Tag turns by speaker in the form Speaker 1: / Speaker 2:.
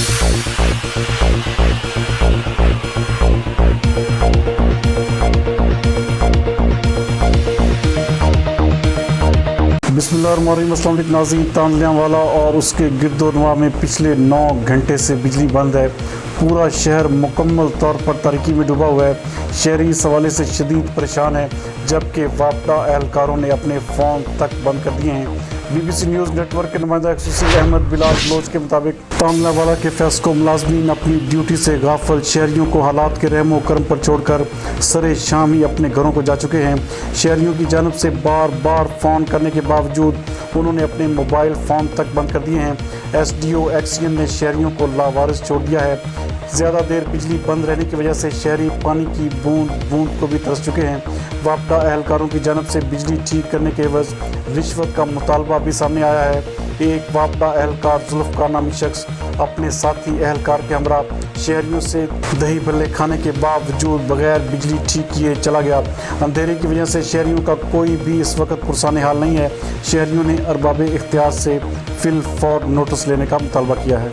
Speaker 1: बिस्मिल्लाहिर्रहमानिर्रहीम। अस्सलाम वालेकुम नाज़रीन। तांलियांवाला और उसके गिरदोनवा में पिछले 9 घंटे से बिजली बंद है। पूरा शहर मुकम्मल तौर पर तारीकी में डूबा हुआ है। शहरी इस हवाले से शदीद परेशान है, जबकि वापडा एहलकारों ने अपने फ़ोन तक बंद कर दिए हैं। BBC न्यूज़ नेटवर्क के नुमाइंदा एक्सक्लूसिव अहमद बिलाल बलोच के मुताबिक तांलियांवाला के फैस को मुलाजमीन अपनी ड्यूटी से गाफिल शहरियों को हालात के रहम व करम पर छोड़कर सरे शाम ही अपने घरों को जा चुके हैं। शहरियों की जानब से बार बार फ़ोन करने के बावजूद उन्होंने अपने मोबाइल फ़ोन तक बंद कर दिए हैं। SDO एक्सियन ने शहरियों को लावारिस छोड़ दिया है। ज़्यादा देर बिजली बंद रहने की वजह से शहरी पानी की बूंद बूंद को भी तरस चुके हैं। वापडा एहलकारों की जानब से बिजली ठीक करने के एवज रिश्वत का मुतालबा भी सामने आया है। एक वापडा एहलकार जुल्फ़कार नामी शख्स अपने साथी एहलकार के हमरा शहरियों से दही भल्ले खाने के बावजूद बगैर बिजली ठीक किए चला गया। अंधेरे की वजह से शहरियों का कोई भी इस वक्त पुरसान हाल नहीं है। शहरियों ने अरबाब इख्तियार से फिल फौर नोटिस लेने का मुतालबा किया है।